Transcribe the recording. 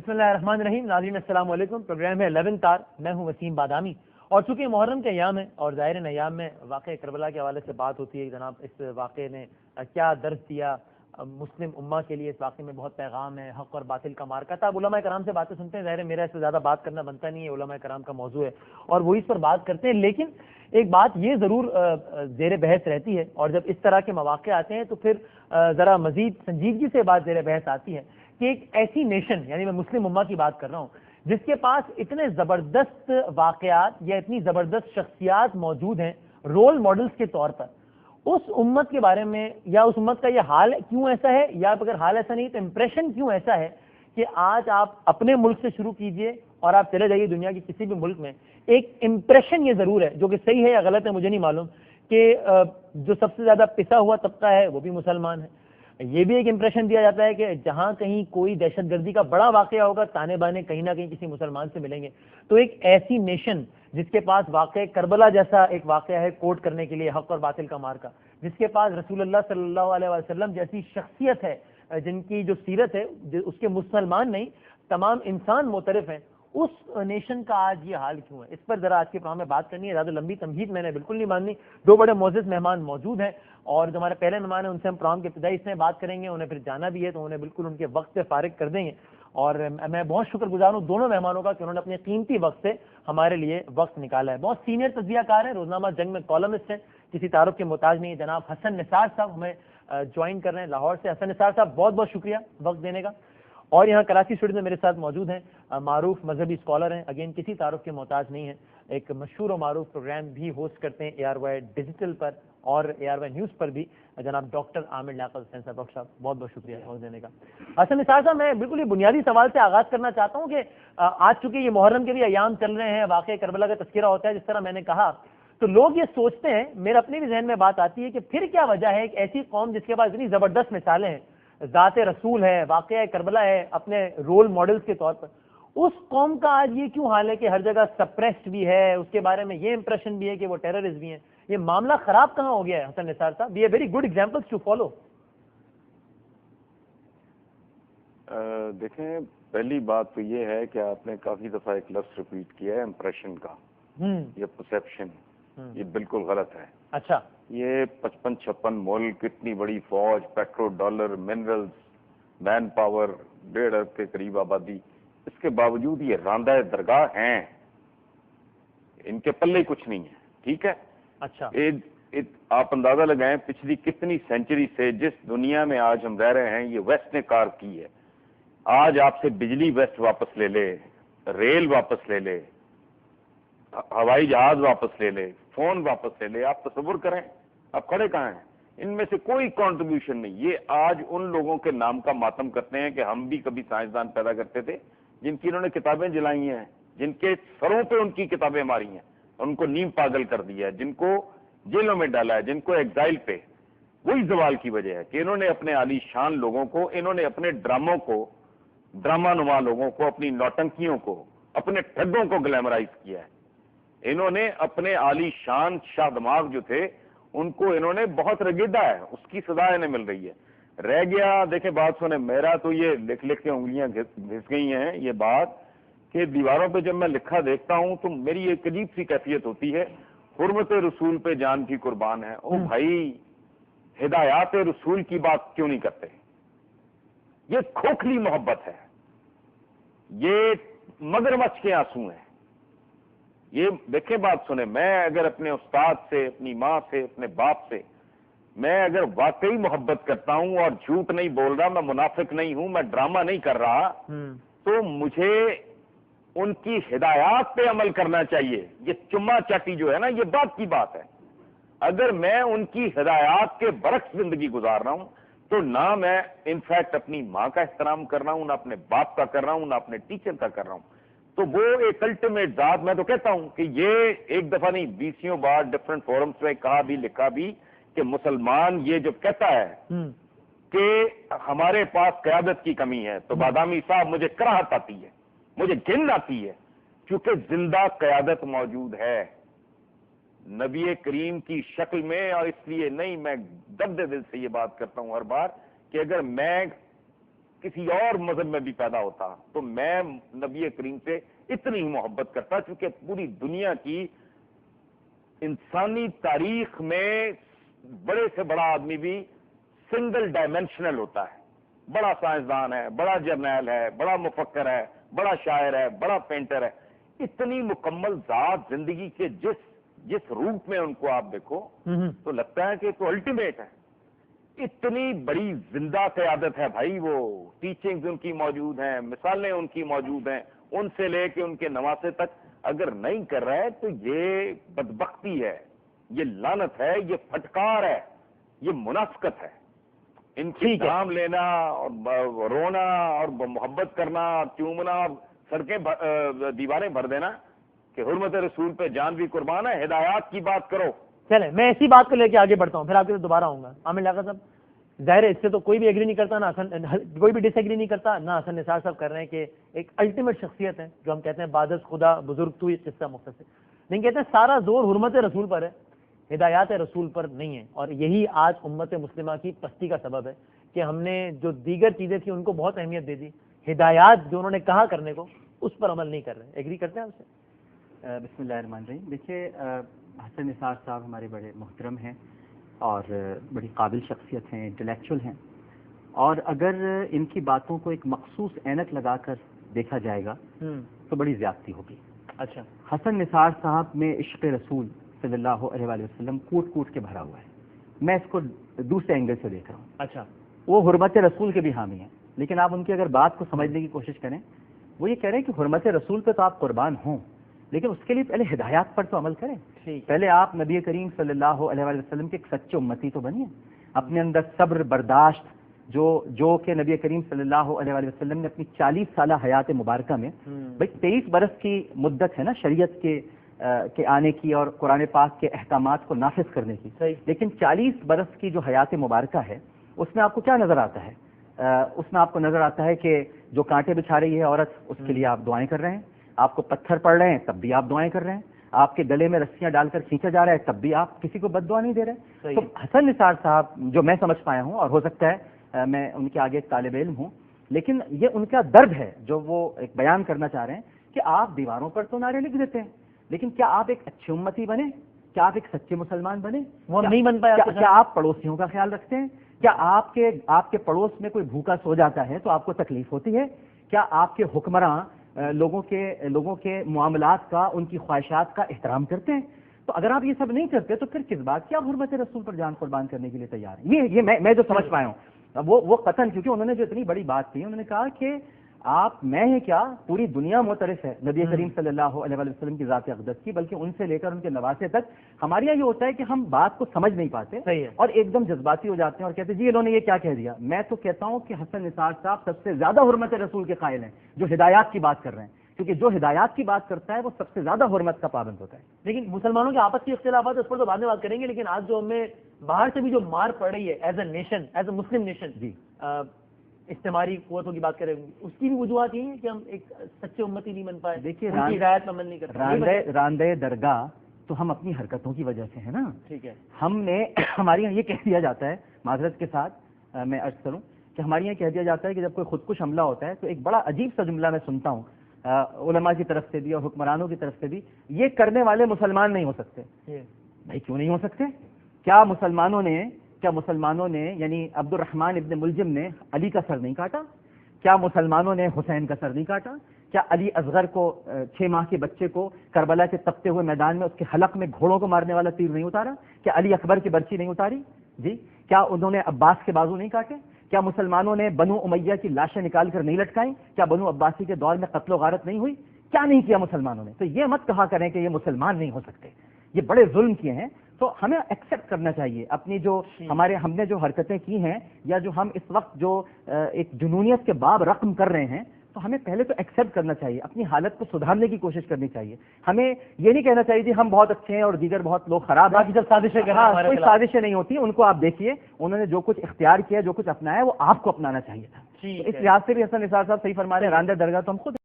بسم اللہ الرحمن الرحیم. ناظرین السلام علیکم. پروگرام ہے 11 تار. میں ہوں وسیم بادامی. اور چونکہ محرم کے ایام ہیں اور ظاہر ایام میں واقعہ کربلا کے حوالے سے بات ہوتی ہے. جناب اس واقعے نے کیا درس دیا مسلم امہ کے لیے؟ اس واقعے میں بہت پیغام ہے, حق اور باطل کا مارکا تھا. اب علماء کرام سے باتیں سنتے ہیں. ظاہر میرا اس سے زیادہ بات کرنا بنتا نہیں ہے, علماء کرام کا موضوع ہے اور وہی اس پر بات کرتے ہیں. لیکن ایک بات یہ ضرور زیر بحث رہتی ہے, اور جب اس طرح کے مواقع آتے ہیں تو پھر ذرا مزید سنجیدگی سے بات زیر بحث آتی ہے کہ ایک ایسی نیشن, یعنی میں مسلم امہ کی بات کر رہا ہوں, جس کے پاس اتنے زبردست واقعات یا اتنی زبردست شخصیات موجود ہیں رول ماڈلز کے طور پر, اس امت کے بارے میں یا اس امت کا یہ حال کیوں ایسا ہے, یا اگر حال ایسا نہیں تو امپریشن کیوں ایسا ہے کہ آج آپ اپنے ملک سے شروع کیجئے اور آپ چلے جائیے دنیا کی کسی بھی ملک میں, ایک امپریشن یہ ضرور ہے, جو کہ صحیح ہے یا غلط ہے مجھے نہیں معلوم, کہ جو سب سے زیادہ پسا ہوا طبقہ ہے وہ بھی مسلمان ہے. یہ بھی ایک امپریشن دیا جاتا ہے کہ جہاں کہیں کوئی دہشت گردی کا بڑا واقعہ ہوگا تانے بانے کہیں نہ کہیں کسی مسلمان سے ملیں گے. تو ایک ایسی نیشن جس کے پاس واقع کربلا جیسا ایک واقعہ ہے کوٹ کرنے کے لیے حق اور باطل کا مارکا, جس کے پاس رسول اللہ صلی اللہ علیہ وسلم جیسی شخصیت ہے, جن کی جو سیرت ہے اس کے مسلمان نہیں تمام انسان معترف ہیں, اس نیشن کا آج یہ حال کیوں ہے؟ اس پر ذرا آج کے پروگرام میں بات کرنی ہے. زیادہ لمبی تمہید میں نے بالکل نہیں ماننی. دو بڑے معزز مہمان موجود ہیں اور جو ہمارے پہلے مہمان ہیں ان سے ہم پروگرام کے ابتدائی سے بات کریں گے. انہیں پھر جانا بھی ہے تو انہیں بالکل ان کے وقت سے فارغ کر دیں گے, اور میں بہت شکر گزار ہوں دونوں مہمانوں کا کہ انہوں نے اپنے قیمتی وقت سے ہمارے لیے وقت نکالا ہے. بہت سینئر تجزیہ کار ہیں, روزنامہ جنگ میں کالمسٹ ہیں, کسی تعارف کے محتاج نہیں. جناب حسن نثار صاحب ہمیں جوائن کر رہے ہیں لاہور سے. حسن نثار صاحب بہت بہت شکریہ وقت دینے کا. اور یہاں کراچی اسٹوڈیو میں میرے ساتھ موجود ہیں معروف مذہبی اسکالر ہیں, اگین کسی تعارف کے محتاج نہیں ہیں, ایک مشہور و معروف پروگرام بھی ہوسٹ کرتے ہیں ARY ڈیجیٹل پر اور ARY نیوز پر بھی, جناب ڈاکٹر عامر لیاقت حسین صاحب. ڈاکٹر صاحب بہت بہت شکریہ وقت دینے کا. حسن نثار صاحب میں بالکل یہ بنیادی سوال سے آغاز کرنا چاہتا ہوں کہ آج چونکہ یہ محرم کے بھی ایام چل رہے ہیں, واقعہ کربلا کا تذکرہ ہوتا ہے جس طرح میں نے کہا, تو لوگ یہ سوچتے ہیں, میرے اپنے بھی ذہن میں بات آتی ہے کہ پھر کیا وجہ ہے ایک ایسی قوم جس کے پاس اتنی زبردست مثالیں ہیں, ذات رسول ہے, واقعہ کربلا ہے اپنے رول ماڈلز کے طور پر, اس قوم کا آج یہ کیوں حال ہے کہ ہر جگہ سپریسڈ بھی ہے, اس کے بارے میں یہ امپریشن بھی ہے کہ وہ ٹیررسٹ بھی ہیں؟ یہ معاملہ خراب کہاں ہو گیا ہے حسن نثار صاحب؟ یہ very good examples to follow. دیکھیں, پہلی بات تو یہ ہے کہ آپ نے کافی دفعہ ایک لفظ ریپیٹ کیا ہے امپریشن کا, یہ پرسیپشن, یہ بالکل غلط ہے. اچھا, یہ 55-56 ملک, اتنی بڑی فوج, petro dollar, minerals, man power, 1.5 ارب کے قریب آبادی, اس کے باوجود یہ راندہ درگاہ ہیں, ان کے پلے کچھ نہیں ہے. ٹھیک ہے, اچھا, آپ اندازہ لگائیں پچھلی کتنی سینچری سے جس دنیا میں آج ہم رہ رہے ہیں یہ ویسٹ نے کار کی ہے. آج آپ سے بجلی ویسٹ واپس لے لے, ریل واپس لے لے, ہوائی جہاز واپس لے لے, فون واپس لے لے, آپ تصور کریں آپ کھڑے کہاں ہیں؟ ان میں سے کوئی کنٹریبیوشن نہیں. یہ آج ان لوگوں کے نام کا ماتم کرتے ہیں کہ ہم بھی کبھی سائنسدان پیدا کرتے تھے, جن کی انہوں نے کتابیں جلائی ہیں, جن کے سروں پہ ان کی کتابیں ماری ہیں, ان کو نیم پاگل کر دیا ہے, جن کو جیلوں میں ڈالا ہے, جن کو ایگزائل پہ. وہی زوال کی وجہ ہے کہ انہوں نے اپنے عالی شان لوگوں کو, انہوں نے اپنے ڈراموں کو, ڈرامہ نما لوگوں کو, اپنی نوٹنکیوں کو, اپنے ٹھگوں کو گلیمرائز کیا ہے. انہوں نے اپنے عالی شان شاہ دماغ جو تھے ان کو انہوں نے بہت رگیدا ہے, اس کی سزا انہیں مل رہی ہے. رہ گیا, دیکھیں بات سنیں, میرا تو یہ لکھ لکھ کے انگلیاں گھس گئی ہیں یہ بات کہ دیواروں پہ جب میں لکھا دیکھتا ہوں تو میری ایک عجیب سی کیفیت ہوتی ہے, حرمت رسول پہ جان کی قربان ہے. او بھائی, ہدایات رسول کی بات کیوں نہیں کرتے؟ یہ کھوکھلی محبت ہے, یہ مگرمچھ کے آنسو ہیں. یہ دیکھیں بات سنیں, میں اگر اپنے استاد سے, اپنی ماں سے, اپنے باپ سے میں اگر واقعی محبت کرتا ہوں اور جھوٹ نہیں بول رہا, میں منافق نہیں ہوں, میں ڈرامہ نہیں کر رہا, تو مجھے ان کی ہدایات پہ عمل کرنا چاہیے. یہ چما چاٹی جو ہے نا, یہ بات کی بات ہے. اگر میں ان کی ہدایات کے برعکس زندگی گزار رہا ہوں تو نہ میں انفیکٹ اپنی ماں کا احترام کر رہا ہوں, نہ اپنے باپ کا کر رہا ہوں, نہ اپنے ٹیچر کا کر رہا ہوں. تو وہ ایک الٹیمیٹ ذات, میں تو کہتا ہوں کہ یہ ایک دفعہ نہیں 20 بار ڈفرنٹ فورمز میں کہا بھی لکھا بھی کہ مسلمان یہ جب کہتا ہے کہ ہمارے پاس قیادت کی کمی ہے تو بادامی صاحب مجھے کراہت آتی ہے, مجھے گھن آتی ہے, کیونکہ زندہ قیادت موجود ہے نبی کریم کی شکل میں. اور اس لیے نہیں, میں دبدے دل سے یہ بات کرتا ہوں ہر بار کہ اگر میں کسی اور مذہب میں بھی پیدا ہوتا تو میں نبی کریم سے اتنی ہی محبت کرتا، چونکہ پوری دنیا کی انسانی تاریخ میں بڑے سے بڑا آدمی بھی سنگل ڈائمینشنل ہوتا ہے، بڑا سائنسدان ہے، بڑا جرنیل ہے، بڑا مفکر ہے، بڑا شاعر ہے، بڑا پینٹر ہے، اتنی مکمل ذات زندگی کے جس روپ میں ان کو آپ دیکھو تو لگتا ہے کہ تو الٹیمیٹ ہے، اتنی بڑی زندہ قیادت ہے بھائی، وہ ٹیچنگز ان کی موجود ہیں، مثالیں ان کی موجود ہیں، ان سے لے کے ان کے نواسے تک اگر نہیں کر رہے تو یہ بدبختی ہے، یہ لعنت ہے، یہ پھٹکار ہے، یہ منافقت ہے۔ ان کی نام لینا اور رونا اور محبت کرنا، چومنا، سڑکیں دیواریں بھر دینا کہ حرمت رسول پہ جان بھی قربان ہے، ہدایات کی بات کرو۔ چلیں میں اسی بات کو لے کے آگے بڑھتا ہوں، پھر آپ کے دوبارہ آؤں گا۔ عامر لیاقت صاحب، ظاہر ہے اس سے تو کوئی بھی ایگری نہیں کرتا، کوئی بھی ڈس ایگری نہیں کرتا، نہ حسن نثار صاحب کر رہے ہیں کہ ایک الٹیمیٹ شخصیت ہے جو ہم کہتے ہیں بعد از خدا بزرگ تو یہ قصہ مختصر، لیکن کہتے ہیں سارا زور حرمت رسول پر ہے، ہدایات رسول پر نہیں ہے، اور یہی آج امت مسلمہ کی پستی کا سبب ہے کہ ہم نے جو دیگر چیزیں تھیں ان کو بہت اہمیت دے دی، ہدایات جو انہوں نے کہا کرنے کو اس پر عمل نہیں کر رہے۔ ایگری کرتے ہیں آپ سے؟ بسم اللہ الرحمن الرحیم۔ دیکھیے، حسن نثار صاحب ہمارے بڑے محترم ہیں اور بڑی قابل شخصیت ہیں، انٹلیکچوئل ہیں، اور اگر ان کی باتوں کو ایک مخصوص اینک لگا کر دیکھا جائے گا تو بڑی زیادتی ہوگی۔ اچھا، حسن نثار صاحب میں عشق رسول صلی اللہ علیہ وآلہ وسلم کوٹ کوٹ کے بھرا ہوا ہے۔ میں اس کو دوسرے اینگل سے دیکھ رہا ہوں۔ اچھا، وہ حرمت رسول کے بھی حامی ہیں، لیکن آپ ان کی اگر بات کو سمجھنے کی کوشش کریں، وہ یہ کہہ رہے ہیں کہ حرمت رسول پہ تو آپ قربان ہوں، لیکن اس کے لیے پہلے ہدایات پر تو عمل کریں۔ پہلے آپ نبی کریم صلی اللہ علیہ وآلہ وسلم کے ایک سچے امتی تو بنیے، اپنے اندر صبر برداشت جو کہ نبی کریم صلی اللہ علیہ وآلہ وسلم نے اپنی 40 سالہ حیات مبارکہ میں، بھائی 23 برس کی مدت ہے نا شریعت کے آنے کی اور قرآن پاک کے احکامات کو نافذ کرنے کی، لیکن 40 برس کی جو حیات مبارکہ ہے اس میں آپ کو کیا نظر آتا ہے؟ اس میں آپ کو نظر آتا ہے کہ جو کانٹے بچھا رہی ہے عورت، اس کے لیے آپ دعائیں کر رہے ہیں، آپ کو پتھر پڑ رہے ہیں تب بھی آپ دعائیں کر رہے ہیں، آپ کے گلے میں رسیاں ڈال کر کھینچا جا رہا ہے تب بھی آپ کسی کو بد دعا نہیں دے رہے۔ تو حسن نثار صاحب جو میں سمجھ پایا ہوں، اور ہو سکتا ہے میں ان کے آگے ایک طالب علم ہوں، لیکن یہ ان کا درد ہے جو وہ ایک بیان کرنا چاہ رہے ہیں کہ آپ دیواروں پر تو نعرے لکھ دیتے ہیں، لیکن کیا آپ ایک اچھے امتی بنے؟ کیا آپ ایک سچے مسلمان بنے؟ وہ نہیں بن پایا۔ کیا آپ پڑوسیوں کا خیال رکھتے ہیں؟ کیا آپ کے پڑوس میں کوئی بھوکا سو جاتا ہے تو آپ کو تکلیف ہوتی ہے؟ کیا آپ کے حکمراں لوگوں کے معاملات کا، ان کی خواہشات کا احترام کرتے ہیں؟ تو اگر آپ یہ سب نہیں کرتے تو پھر کس بات کی آپ حرمت رسول پر جان قربان کرنے کے لیے تیار ہیں؟ یہ میں جو سمجھ پایا ہوں وہ قطعاً، کیونکہ انہوں نے جو اتنی بڑی بات کی، انہوں نے کہا کہ آپ میں ہیں کیا، پوری دنیا معترف ہے نبی کریم صلی اللہ علیہ وسلم کی ذات اقدس کی، بلکہ ان سے لے کر ان کے نواسے تک ہمارے یہاں یہ ہوتا ہے کہ ہم بات کو سمجھ نہیں پاتے اور ایک دم جذباتی ہو جاتے ہیں اور کہتے ہیں جی انہوں نے یہ کیا کہہ دیا۔ میں تو کہتا ہوں کہ حسن نثار صاحب سب سے زیادہ حرمت رسول کے قائل ہیں جو ہدایات کی بات کر رہے ہیں، کیونکہ جو ہدایات کی بات کرتا ہے وہ سب سے زیادہ حرمت کا پابند ہوتا ہے۔ لیکن مسلمانوں کے آپس کے اختلافات اس پر تو بعد میں بات کریں گے، لیکن آج جو ہمیں باہر سے بھی جو مار پڑ رہی ہے as a nation, as a Muslim nation, جی استعماری قوتوں کی بات کریں، اس کی بھی وجوہات یہ ہیں کہ ہم ایک سچے امتی نہیں بن پائے، دیکھیے ان کی ہدایت پر عمل نہیں کرتے۔ راندہ درگاہ تو ہم اپنی حرکتوں کی وجہ سے ہے نا، ٹھیک ہے، ہم نے ہمارے یہاں یہ کہہ دیا جاتا ہے، معذرت کے ساتھ میں عرض کروں کہ ہمارے یہاں کہہ دیا جاتا ہے کہ جب کوئی خودکش حملہ ہوتا ہے تو ایک بڑا عجیب سا جملہ میں سنتا ہوں علماء کی طرف سے بھی اور حکمرانوں کی طرف سے بھی، یہ کرنے والے مسلمان نہیں ہو سکتے۔ بھائی کیوں نہیں ہو سکتے؟ کیا مسلمانوں نے یعنی عبد الرحمن ابن ملجم نے علی کا سر نہیں کاٹا؟ کیا مسلمانوں نے حسین کا سر نہیں کاٹا؟ کیا علی اصغر کو 6 ماہ کے بچے کو کربلا کے تپتے ہوئے میدان میں اس کے حلق میں گھوڑوں کو مارنے والا تیر نہیں اتارا؟ کیا علی اکبر کی برچی نہیں اتاری؟ جی کیا انہوں نے عباس کے بازو نہیں کاٹے؟ کیا مسلمانوں نے بنو امیہ کی لاشیں نکال کر نہیں لٹکائیں؟ کیا بنو عباسی کے دور میں قتل و غارت نہیں ہوئی؟ کیا نہیں کیا مسلمانوں نے؟ تو یہ مت کہا کریں کہ یہ مسلمان نہیں ہو سکتے، یہ بڑے ظلم کیے ہیں۔ تو ہمیں ایکسیپٹ کرنا چاہیے اپنی جو ہم نے جو حرکتیں کی ہیں یا جو ہم اس وقت جو ایک جنونیت کے باب رقم کر رہے ہیں، تو ہمیں پہلے تو ایکسیپٹ کرنا چاہیے، اپنی حالت کو سدھارنے کی کوشش کرنی چاہیے۔ ہمیں یہ نہیں کہنا چاہیے کہ ہم بت اچھے ہیں اور دیگر بہت لوگ خراب ہیں، جب سازشیں کوئی سازشیں نہیں ہوتی، ان کو آپ دیکھیے انہوں نے جو کچھ اختیار کیا، جو کچھ اپنایا وہ آپ کو اپنانا چاہیے تھا۔ اس لحاظ سے بھی حسن نثار صاحب صحیح فرما رہے ہیں، راندہ درگاہ تو ہم خود